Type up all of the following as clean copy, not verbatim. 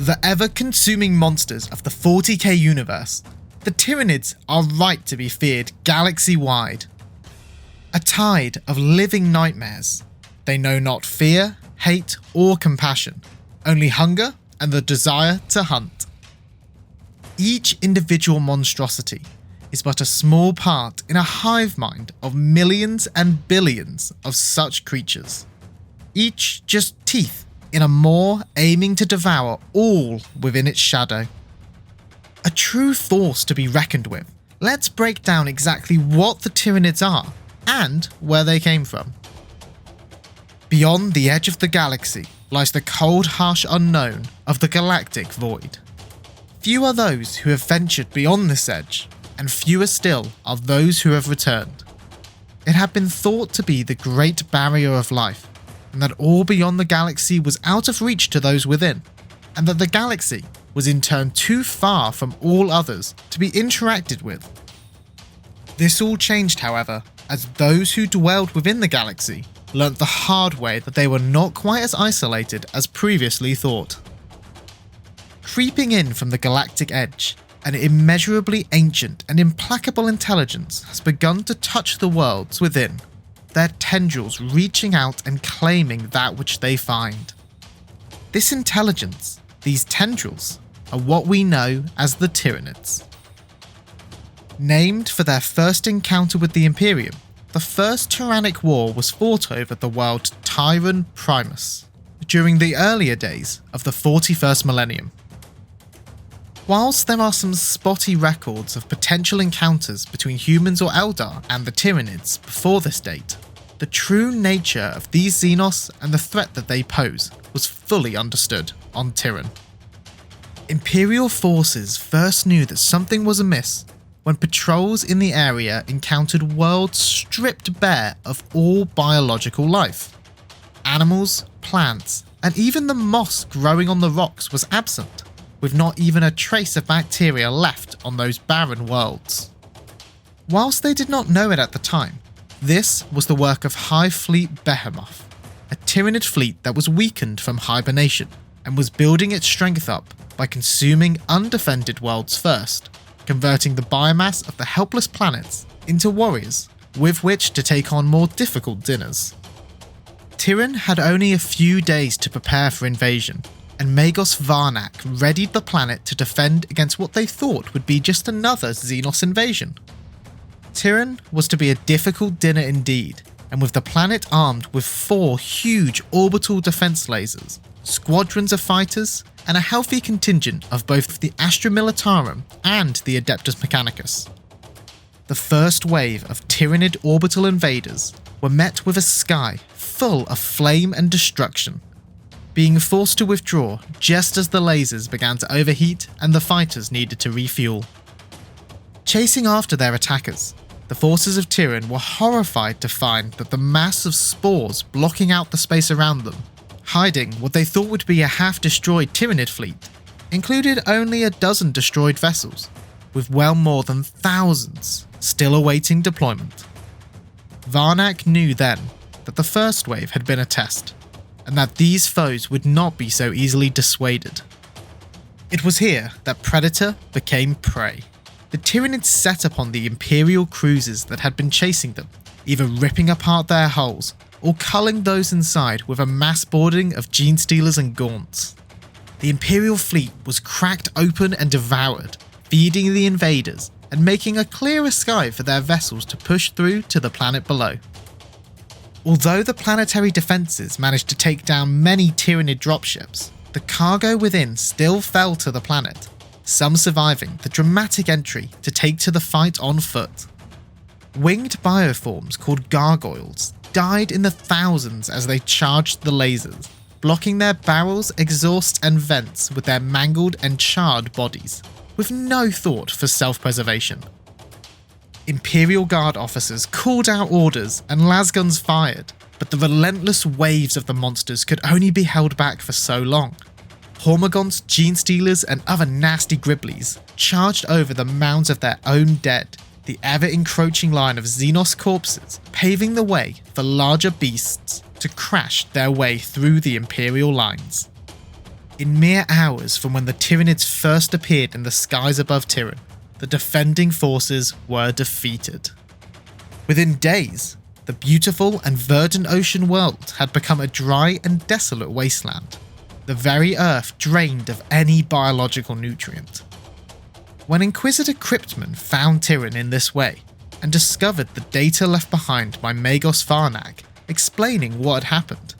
The ever-consuming monsters of the 40k universe, the Tyranids are right to be feared galaxy-wide. A tide of living nightmares. They know not fear, hate, or compassion, only hunger and the desire to hunt. Each individual monstrosity is but a small part in a hive mind of millions and billions of such creatures, each just teeth in a maw aiming to devour all within its shadow. A true force to be reckoned with. Let's break down exactly what the Tyranids are and where they came from. Beyond the edge of the galaxy lies the cold, harsh unknown of the galactic void. Few are those who have ventured beyond this edge, and fewer still are those who have returned. It had been thought to be the great barrier of life, and that all beyond the galaxy was out of reach to those within, and that the galaxy was in turn too far from all others to be interacted with. This all changed, however, as those who dwelled within the galaxy learnt the hard way that they were not quite as isolated as previously thought. Creeping in from the galactic edge, an immeasurably ancient and implacable intelligence has begun to touch the worlds within, their tendrils reaching out and claiming that which they find. This intelligence, these tendrils, are what we know as the Tyranids. Named for their first encounter with the Imperium, the first Tyrannic war was fought over the world Tyran Primus during the earlier days of the 41st millennium. Whilst there are some spotty records of potential encounters between humans or Eldar and the Tyranids before this date, the true nature of these Xenos and the threat that they pose was fully understood on Tyran. Imperial forces first knew that something was amiss when patrols in the area encountered worlds stripped bare of all biological life. Animals, plants, and even the moss growing on the rocks was absent, with not even a trace of bacteria left on those barren worlds. Whilst they did not know it at the time, this was the work of Hive Fleet Behemoth, a Tyranid fleet that was weakened from hibernation and was building its strength up by consuming undefended worlds first, converting the biomass of the helpless planets into warriors with which to take on more difficult dinners. Tyran had only a few days to prepare for invasion, and Magos Varnak readied the planet to defend against what they thought would be just another Xenos invasion. Tyran was to be a difficult dinner indeed, and with the planet armed with 4 huge orbital defense lasers, squadrons of fighters, and a healthy contingent of both the Astra Militarum and the Adeptus Mechanicus. The first wave of Tyranid orbital invaders were met with a sky full of flame and destruction, being forced to withdraw just as the lasers began to overheat and the fighters needed to refuel. Chasing after their attackers, the forces of Tyran were horrified to find that the mass of spores blocking out the space around them, hiding what they thought would be a half-destroyed Tyranid fleet, included only a dozen destroyed vessels, with well more than thousands still awaiting deployment. Varnak knew then that the first wave had been a test, and that these foes would not be so easily dissuaded. It was here that Predator became prey. The Tyranids set upon the Imperial cruisers that had been chasing them, either ripping apart their hulls or culling those inside with a mass boarding of gene stealers and gaunts. The Imperial fleet was cracked open and devoured, feeding the invaders and making a clearer sky for their vessels to push through to the planet below. Although the planetary defences managed to take down many Tyranid dropships, the cargo within still fell to the planet, some surviving the dramatic entry to take to the fight on foot. Winged bioforms called gargoyles died in the thousands as they charged the lasers, blocking their barrels, exhausts and vents with their mangled and charred bodies, with no thought for self-preservation. Imperial Guard officers called out orders and lasguns fired, but the relentless waves of the monsters could only be held back for so long. Hormagaunts, Gene Stealers and other nasty Griblies charged over the mounds of their own dead, the ever-encroaching line of Xenos corpses paving the way for larger beasts to crash their way through the Imperial lines. In mere hours from when the Tyranids first appeared in the skies above Tyran, the defending forces were defeated. Within days, the beautiful and verdant ocean world had become a dry and desolate wasteland, the very earth drained of any biological nutrient. When Inquisitor Cryptman found Tyran in this way, and discovered the data left behind by Magos Varnag explaining what had happened,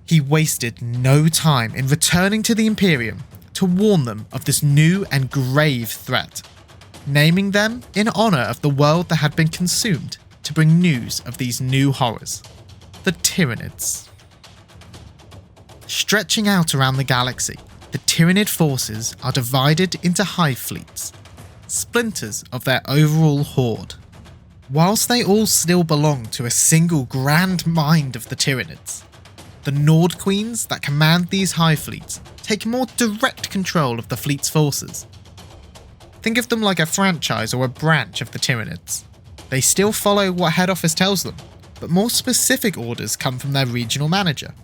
he wasted no time in returning to the Imperium to warn them of this new and grave threat, naming them in honour of the world that had been consumed to bring news of these new horrors, the Tyranids. Stretching out around the galaxy, the Tyranid forces are divided into hive fleets, splinters of their overall horde. Whilst they all still belong to a single grand mind of the Tyranids, the Nord Queens that command these hive fleets take more direct control of the fleet's forces. Think of them like a franchise or a branch of the Tyranids. They still follow what head office tells them, but more specific orders come from their regional manager.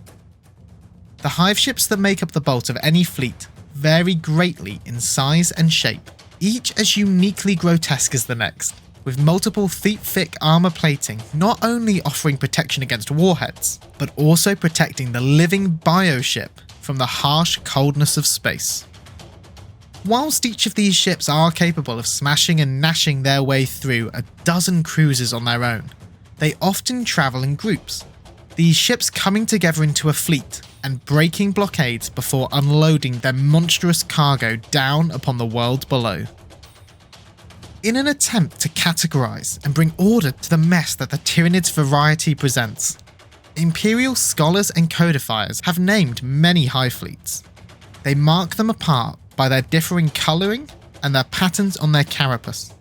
The hive ships that make up the bulk of any fleet vary greatly in size and shape, each as uniquely grotesque as the next, with multiple feet-thick armour plating not only offering protection against warheads, but also protecting the living bioship from the harsh coldness of space. Whilst each of these ships are capable of smashing and gnashing their way through a dozen cruisers on their own, they often travel in groups, these ships coming together into a fleet and breaking blockades before unloading their monstrous cargo down upon the world below. In an attempt to categorise and bring order to the mess that the Tyranids variety presents, Imperial scholars and codifiers have named many hive fleets. They mark them apart by their differing colouring and their patterns on their carapace.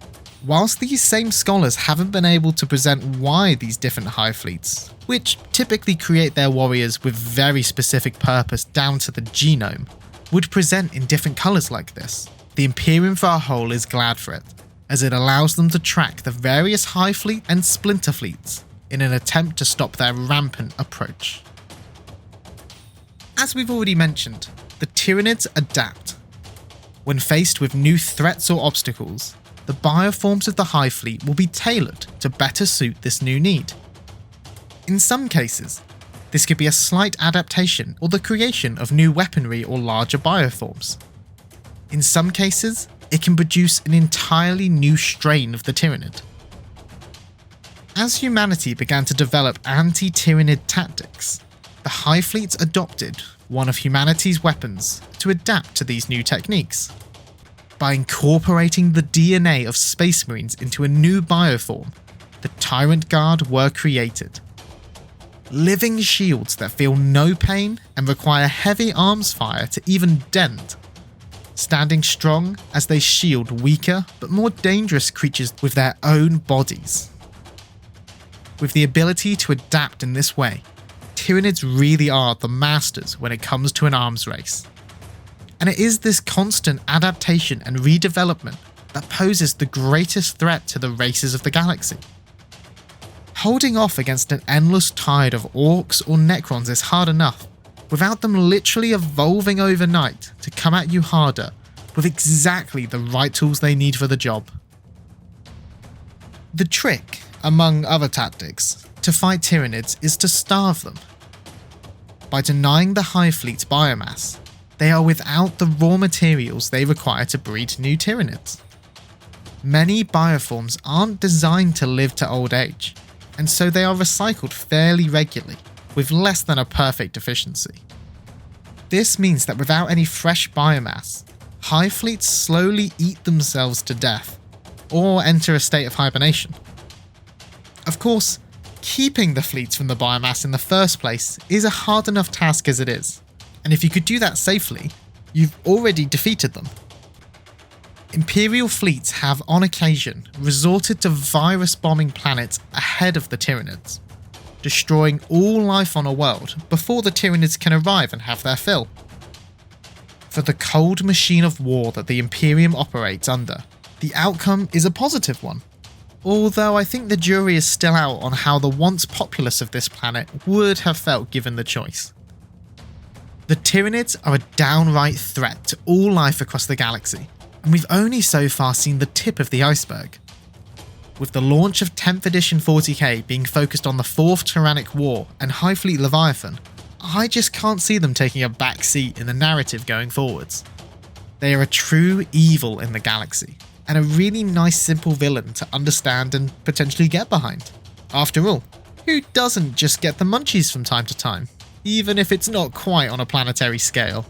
Whilst these same scholars haven't been able to present why these different hive fleets, which typically create their warriors with very specific purpose down to the genome, would present in different colours like this, the Imperium for a whole is glad for it, as it allows them to track the various hive fleet and splinter fleets in an attempt to stop their rampant approach. As we've already mentioned, the Tyranids adapt. When faced with new threats or obstacles, the bioforms of the hive fleet will be tailored to better suit this new need. In some cases, this could be a slight adaptation or the creation of new weaponry or larger bioforms. In some cases, it can produce an entirely new strain of the Tyranid. As humanity began to develop anti-Tyranid tactics, the hive fleets adopted one of humanity's weapons to adapt to these new techniques. By incorporating the DNA of Space Marines into a new bioform, the Tyrant Guard were created. Living shields that feel no pain and require heavy arms fire to even dent, standing strong as they shield weaker but more dangerous creatures with their own bodies. With the ability to adapt in this way, Tyranids really are the masters when it comes to an arms race. And it is this constant adaptation and redevelopment that poses the greatest threat to the races of the galaxy. Holding off against an endless tide of orcs or necrons is hard enough, without them literally evolving overnight to come at you harder with exactly the right tools they need for the job. The trick, among other tactics, to fight Tyranids is to starve them. By denying the hive fleet's biomass, they are without the raw materials they require to breed new Tyranids. Many bioforms aren't designed to live to old age, and so they are recycled fairly regularly, with less than a perfect efficiency. This means that without any fresh biomass, hive fleets slowly eat themselves to death, or enter a state of hibernation. Of course, keeping the fleets from the biomass in the first place is a hard enough task as it is, and if you could do that safely, you've already defeated them. Imperial fleets have on occasion resorted to virus bombing planets ahead of the Tyranids, destroying all life on a world before the Tyranids can arrive and have their fill. For the cold machine of war that the Imperium operates under, the outcome is a positive one, although I think the jury is still out on how the once populace of this planet would have felt given the choice. The Tyranids are a downright threat to all life across the galaxy, and we've only so far seen the tip of the iceberg. With the launch of 10th edition 40k being focused on the 4th Tyrannic War and High Fleet Leviathan, I just can't see them taking a back seat in the narrative going forwards. They are a true evil in the galaxy, and a really nice simple villain to understand and potentially get behind. After all, who doesn't just get the munchies from time to time, even if it's not quite on a planetary scale?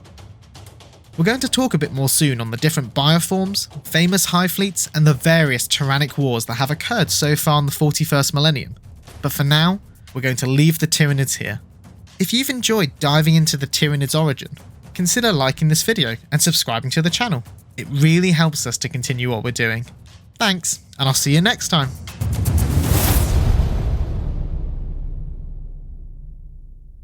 We're going to talk a bit more soon on the different bioforms, famous hive fleets, and the various tyrannic wars that have occurred so far in the 41st millennium. But for now, we're going to leave the Tyranids here. If you've enjoyed diving into the Tyranids' origin, consider liking this video and subscribing to the channel. It really helps us to continue what we're doing. Thanks, and I'll see you next time.